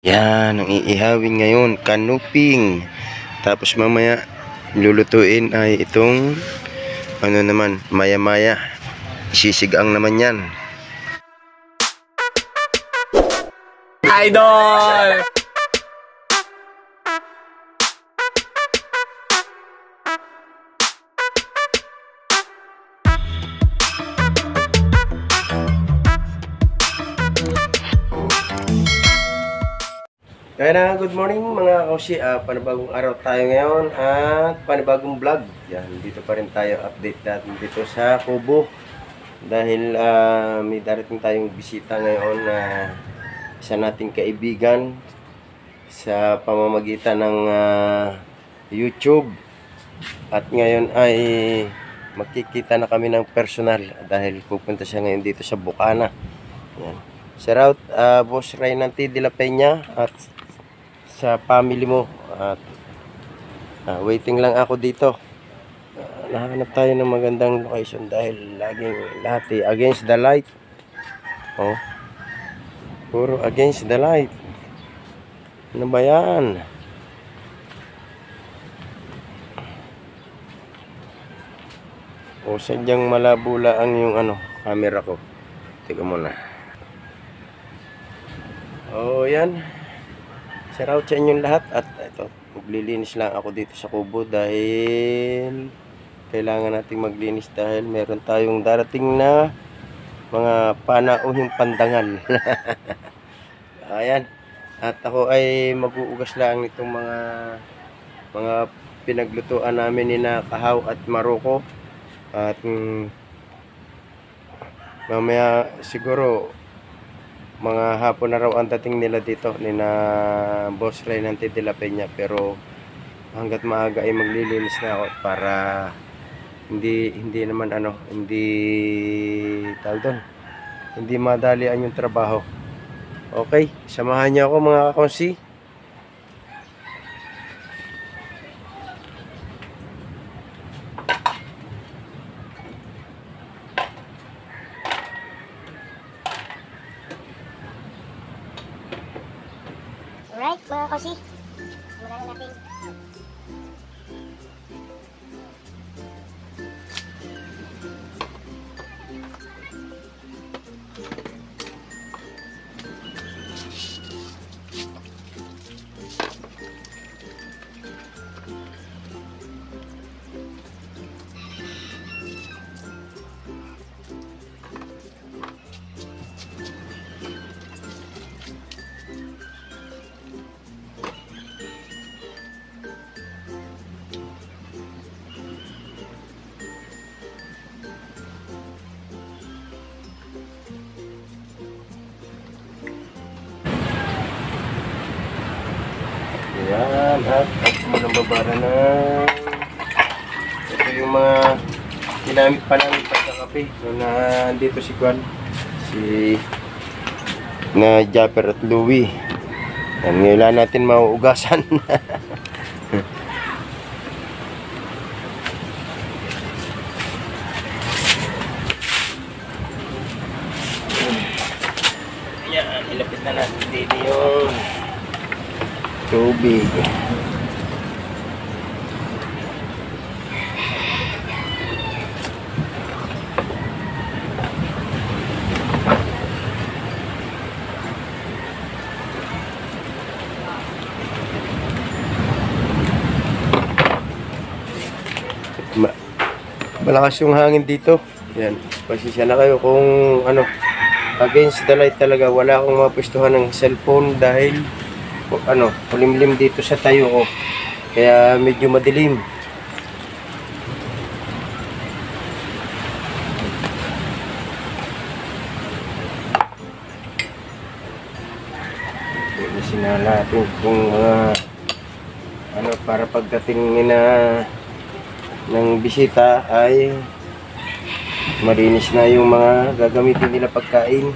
Yan, ang iihawin ngayon, kanuping. Tapos mamaya, lulutuin ay itong, ano naman, maya-maya. Sisigang naman yan. Idol! Kaya na, good morning mga kausi. Panibagong araw tayo ngayon at panibagong vlog. Yan, dito pa rin tayo, update natin dito sa Kubo. Dahil may darating tayong bisita ngayon na isa nating kaibigan sa pamamagitan ng YouTube. At ngayon ay magkikita na kami ng personal dahil pupunta siya ngayon dito sa Bukana. Yan. Shout out Boss Raynanti de la Peña at sa family mo. At waiting lang ako dito. Nahanap tayo ng magandang location dahil laging lahat against the light. Oh, puro against the light. Ano ba yan? O sadyang malabo lang yung camera ko. Teka muna. Oh, yan. Shout out sa inyong lahat. At ito, maglilinis lang ako dito sa Kubo dahil kailangan nating maglinis dahil meron tayong darating na mga panauhing pandangal. Ayan. At ako ay mag-uugas lang nitong mga pinaglutuan namin ni na Kahaw at Maroko. At mamaya siguro mga hapon na raw ang dating nila dito ni na Boss Raynanti de la Peña, pero hanggat maaga ay maglilinis na ako para hindi naman hindi tawag doon, hindi madalian yung trabaho. Okay, samahan niyo ako mga kakonsi. Alright, mga kasi, simulan natin. Ayan, at munang babara na. Ito yung mga ginamit pa namin pagkakape. So, nandito si Juan, si na Japper at Louie. Ngayon natin mauugasan. Ayan, ilapit na natin dito yung tubig. Malakas yung hangin dito. Yan, pasensya na kayo kung against the light talaga. Wala akong mapwestuhan ng cellphone dahil kulimlim dito sa tayo ko. Kaya medyo madilim. Ilisin na natin kung para pagdating ng bisita ay malinis na yung mga gagamitin nila pagkain.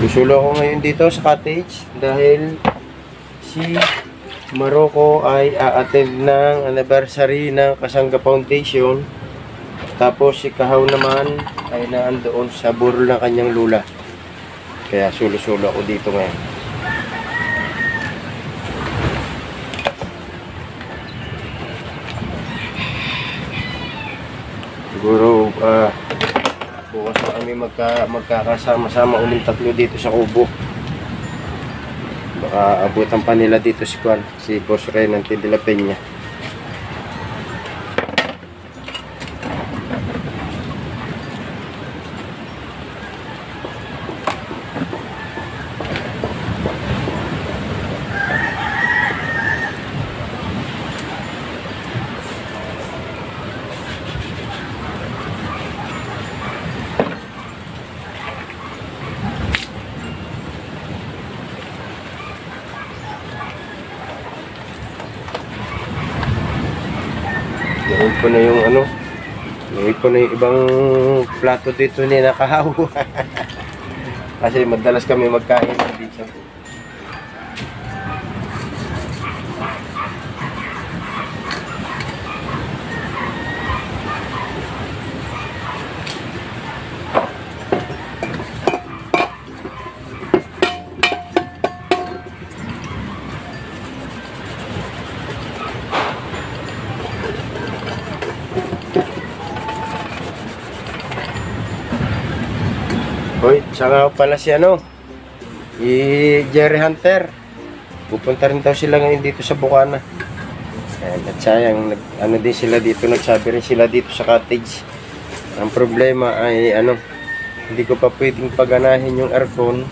Sulo ako ngayon dito sa cottage dahil si Maroko ay a-attend ng anniversary ng Kasangga Foundation Tapos si Kahaw naman ay naandoon sa burol ng kanyang lula. Kaya sulo-sulo ako dito ngayon. Siguro bukas na kami magkakasama-sama ulit tatlo dito sa kubo. Baka abutan pa nila dito si Boss Renante de la Peña. Gawin ko na yung gawin ko na yung ibang plato dito ni Nakahaw. Kasi madalas kami magkain dito. Hoy, saka pala si Jerry Hunter. Pupunta rin daw sila ngayon dito sa Bukana. Ayan, at sayang, din sila dito, nagsabi rin sila dito sa cottage. Ang problema ay hindi ko pa pwedeng paganahin yung aircon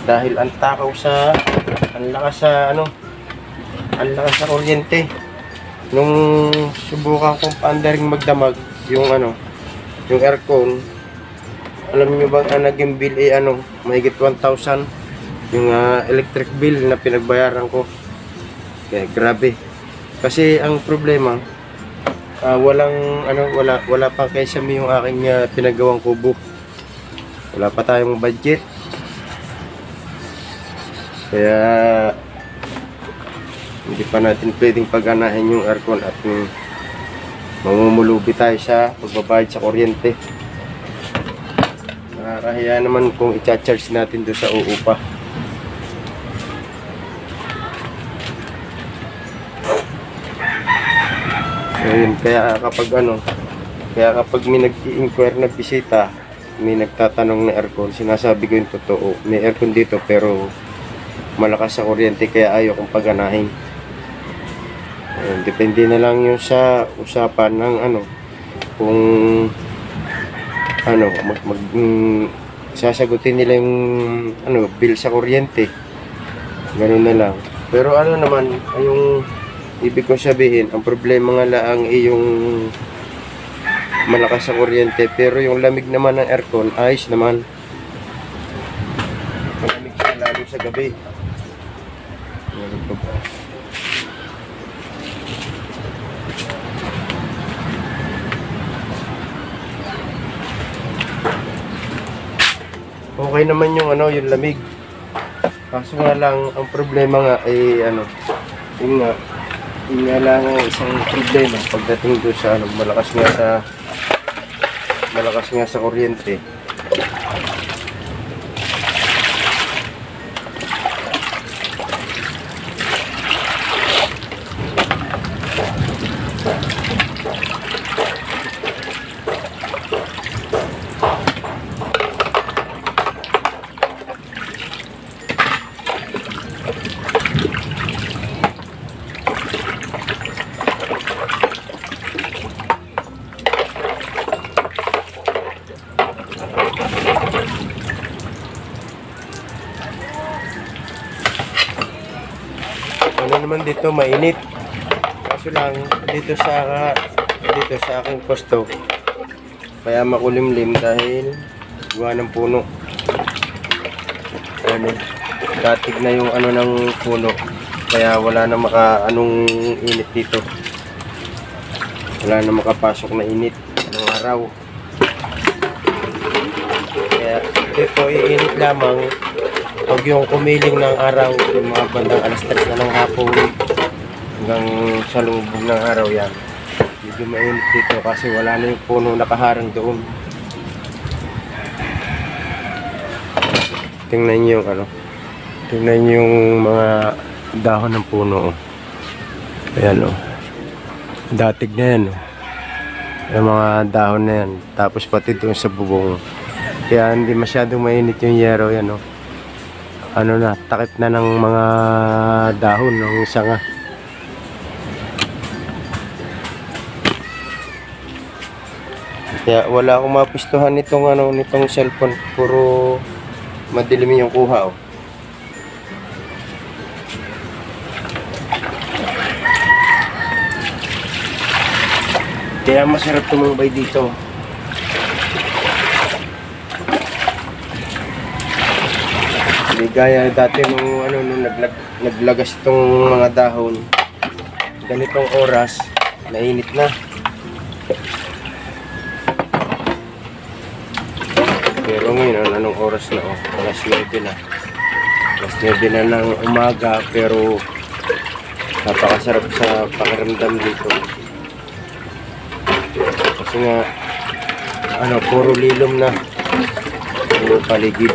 dahil ang takaw ang lakas sa kuryente. Nung subukan kong paandaring magdamag yung aircon, alam niyo bang naging bill mahigit 1,000 yung electric bill na pinagbayaran ko. Kaya grabe. Kasi ang problema wala pa kaysami yung aking pinagawang kubo. Wala pa tayong budget. Kaya hindi pa natin pwedeng paganahin yung aircon at mamumulubi tayo sa pagbabayad sa kuryente. Nakakahiya naman kung i-charge natin doon sa uupa. So yun, kaya kapag may nag-i-inquire na bisita, may nagtatanong na aircon, sinasabi ko yung totoo. May aircon dito pero malakas sa kuryente kaya ayaw kong paganahin. Depende na lang yung sa usapan ng kung sasagutin nila yung bill sa kuryente. Ganun na lang. Pero naman yung ibig kong sabihin, ang problema nga lang ay yung malakas sa kuryente, pero yung lamig naman ng aircon ayos naman. Malamig siya lalo sa gabi. Okay naman yung lamig. Kaso nga lang ang problema nga ay yun nga lang ang isang problema pagdating doon sa malakas nga sa kuryente. Naman dito mainit. Kaso lang dito sa aking posto kaya makulimlim dahil gawa ng puno. Datig na yung ng puno kaya wala na init dito. Wala na makapasok na init ng araw. Kaya dito iinit lamang pag yung kumiling ng araw, yung mga bandang alas 3 na ng hapon hanggang sa lubog ng araw yan. medyo mainit dito kasi wala na yung puno nakaharang doon. Tingnan niyo yung ano. Tingnan niyo yung mga dahon ng puno. Ayan o. Datig na yan o. Yung mga dahon na yan. Tapos pati doon sa bubong. Kaya hindi masyadong mainit yung yero yan o. Ano na, takip na ng mga dahon ng sanga. Kaya wala akong mapistuhan nitong ano, nitong cellphone. Puro madilim yung kuha oh. Kaya masarap tumambay dito. Hindi gaya dati nung ano, nung naglagas itong mga dahon. Ganitong oras, mainit na. Pero ngayon, anong oras na oh? Alas 9 na. Alas 9 na ng umaga, pero napakasarap sa pakiramdam dito. Kasi nga, ano, puro lilom na yung paligid.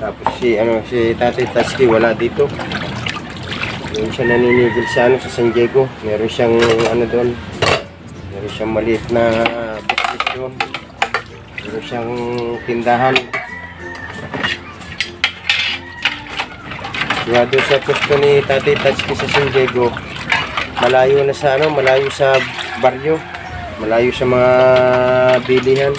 Tapos si Tatay Taski wala dito. Yung siya naninigil sa sa San Diego. Meron siyang ano doon. Meron siyang maliit na business doon. Meron siyang tindahan. Kaya doon sa pwesto ni Tatay Taski sa San Diego, malayo na sa malayo sa baryo. Malayo sa mga bilihan.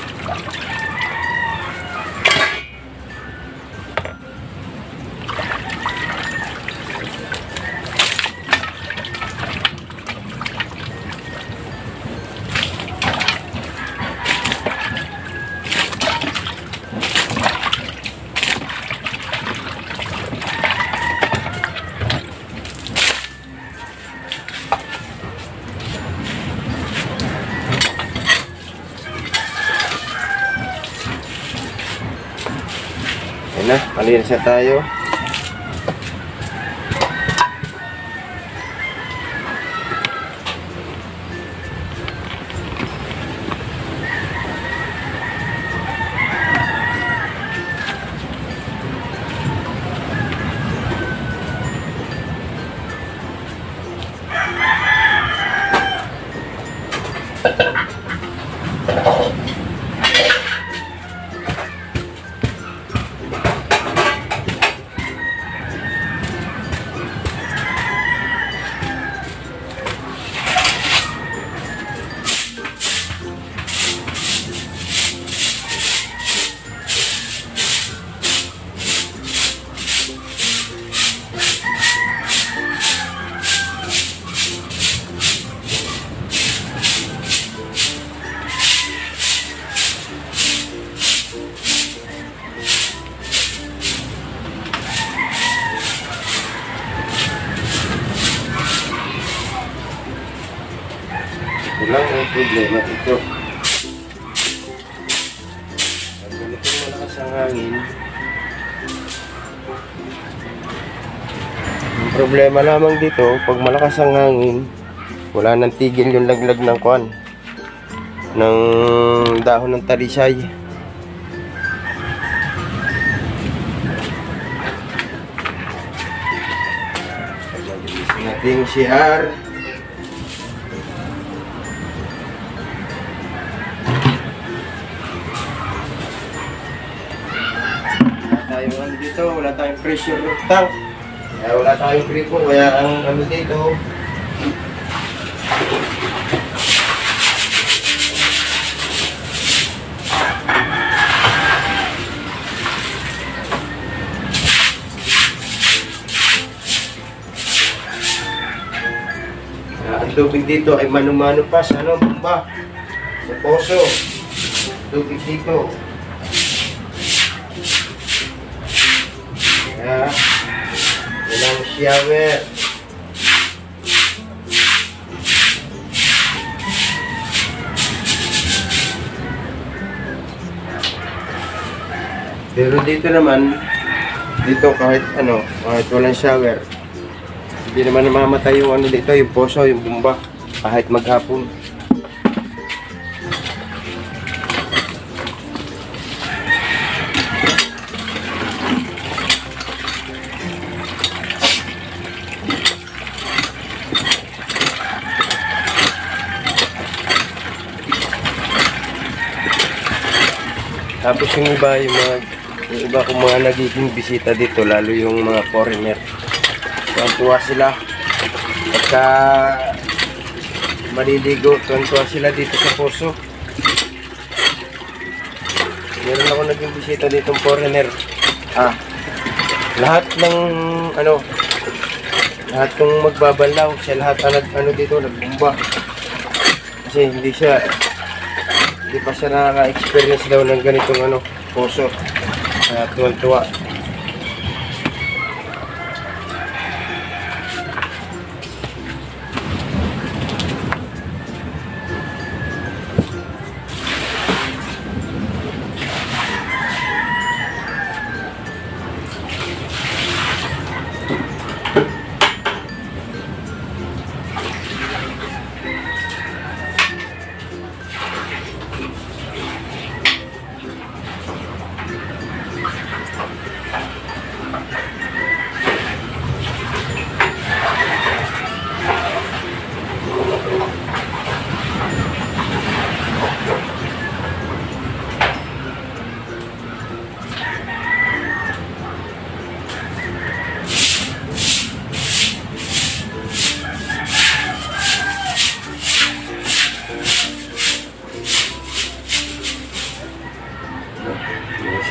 Ayan na, malinis na tayo. Lang ang problema ito. Pag ganitong malakas ang hangin, ang problema lamang dito, pag malakas ang hangin, wala nang tigil yung laglag ng kwan, ng dahon ng talisay. Pag natin yung CR, dito, wala tayong pressure tank. Kaya wala tayong gripo, kaya ang ano dito ang tubig dito ay mano-mano pa sa bomba sa poso. Tubig dito. Kaya walang shower. Pero dito naman, dito kahit ano, kahit walang shower, hindi naman namamatay yung ano dito, yung poso, yung bumba, kahit maghapon. Tapos yung iba, yung iba kong mga nagiging bisita dito, lalo yung mga foreigner. Tuwan-tuwa sila. Pagka maliligo, tuwan-tuwa sila dito sa poso. Meron ako naging bisita ditong foreigner. Lahat ng lahat ng magbabalaw, siya lahat ang dito, nagbumba. Kasi hindi pa siya nakaka-experience daw ng ganitong poso. Kaya tuwan-tuwa.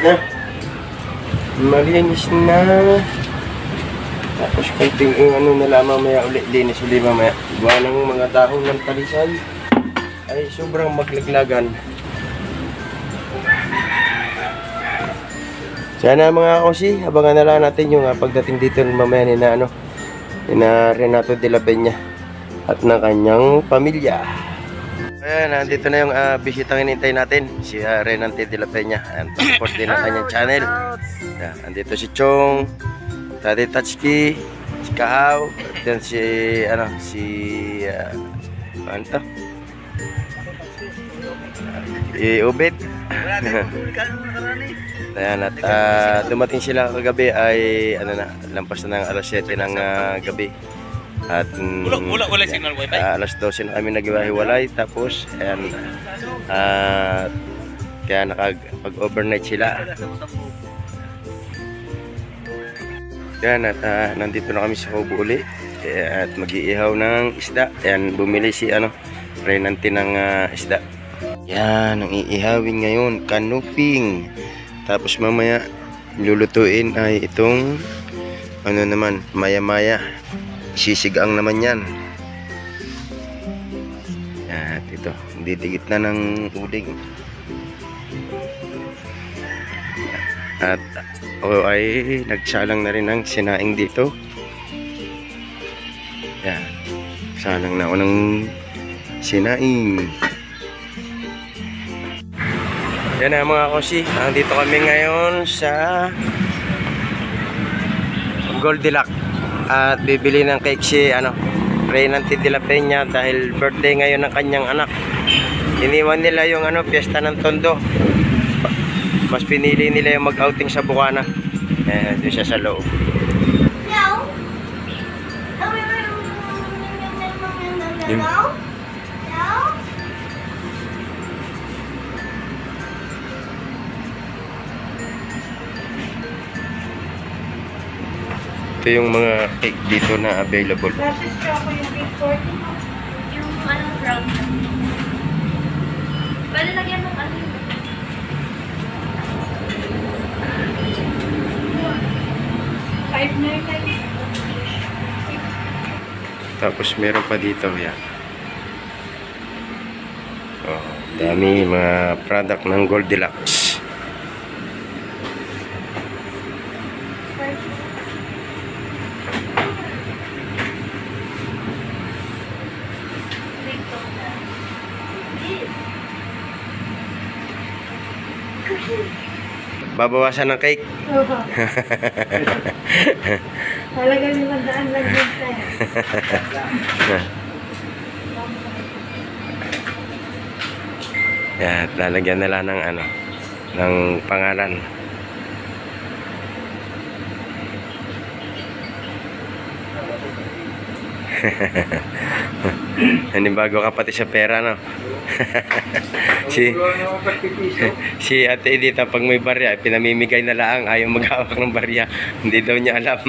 Na. Malinis na. Tapos konting na lang mamaya ulit, linis ulit mamaya. Gawa ng mga dahon ng talisan ay sobrang maglaglagan. Sana mga kosi, abangan na lang natin yung pagdating dito mamaya ni Renato de la Peña at ng kanyang pamilya. Ayan, nandito na yung bisitang hinintay natin, si Renato de la Peña. Ayan, support din ang kanyang channel. Ayan, nandito si Chong, Tati Tatsuki, si Kahaw, at then ano to? Ubed. Ayan, at dumating sila kagabi ay lampas na ng alas 7 ng gabi. At signal wifi. Alas 12 na kami naghiwa-hiwalay. Tapos ayan, kaya nakapag-overnight sila. Yan, at nandito na kami sa Kubo uli. At mag-iihaw ng isda. Ayan, bumili si Renante ng isda. Yan, ang iihawin ngayon, kanuping. Tapos mamaya lulutuin ay itong naman, maya-maya. Sisigang naman yan. At ito, didikit na ng uling. At ako ay nagsalang na rin ng sinaing dito. Yan, salang na ako ng sinaing. Yan na mga kosi, nandito kami ngayon sa Goldilocks. At bibili ng cake si Renato de la Peña dahil birthday ngayon ng kanyang anak. Iniwan nila yung piyesta ng Tondo. Mas pinili nila yung mag-outing sa Bukana. Doon siya sa loob. Ito yung mga cake dito na available. Lashes choco yung big 40. Yung brown. Pwede lagyan mo Tapos meron pa dito yan. Dami mga product ng Goldilocks. Babawasan ng cake. Oo. Talaga 500 lang din tayo. Yan, lalagyan nila ng ano, ng pangalan. Bago ka pati sa pera, no? si Ate Edita, pag may barya, pinamimigay na lang, ayaw maghawak ng barya. Hindi daw niya alam.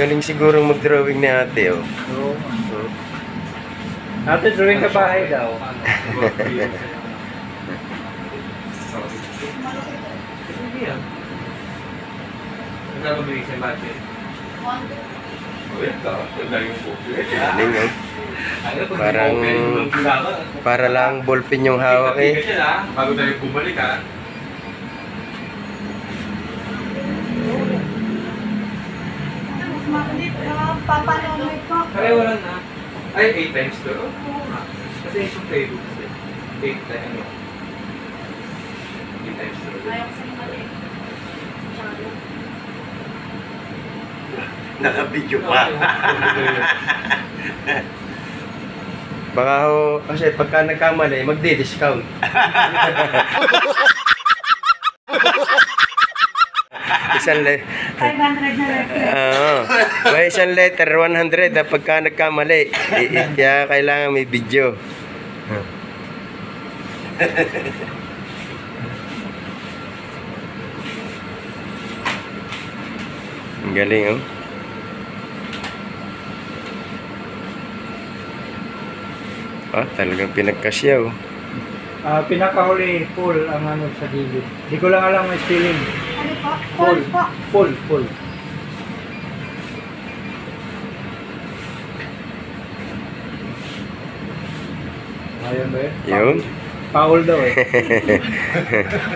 Galing siguro mag-drawing ni ate, oh. Ate, drawing ka bahay daw. Galing, oh. Parang, para lang ballpen yung hawak, eh. Bago tayo bumalik, ha? Papanonoy ko. Pareho lang na. Ay, 8 times to. Oo nga. Kasi yung playbook kasi. 8 times, ano? 8 times to. Ayaw ko sa mali. Naka-video pa. Baka ho, kasi pagka nagkamali, magdi-discount. Isang 500 na lang. Oo. May isang letter, 100 na pagka nagkamali. Kaya kailangan may video. Ang galing, oh. Ah, talagang pinagkasya, oh. Pinakahuli, full ang ano sa gilid. Di ko lang alam ang spelling. Ano po? Full. Po. Full. Ayan ba yun? Yun. Paul daw eh.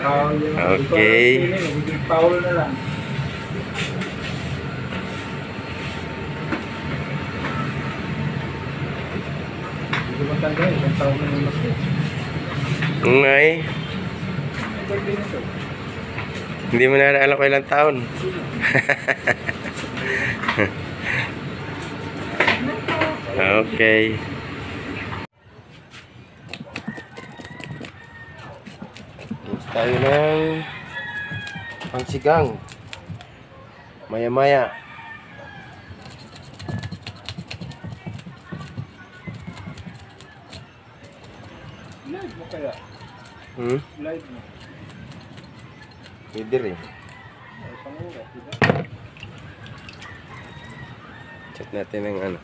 Paul yun. Di ko alam ang Okay. spelling, hindi Paul na lang. Hindi ko matanda eh. Isang taon na yung mas eh. Ngay. Ang birthday nito. Hindi mo na alam ko ilang taon. Okay. Gusto tayo ng pangsigang. Maya-maya. Live mo kaya? Live mo. Pwede rin. Ay, pangulat, diba? Chat natin ng ano.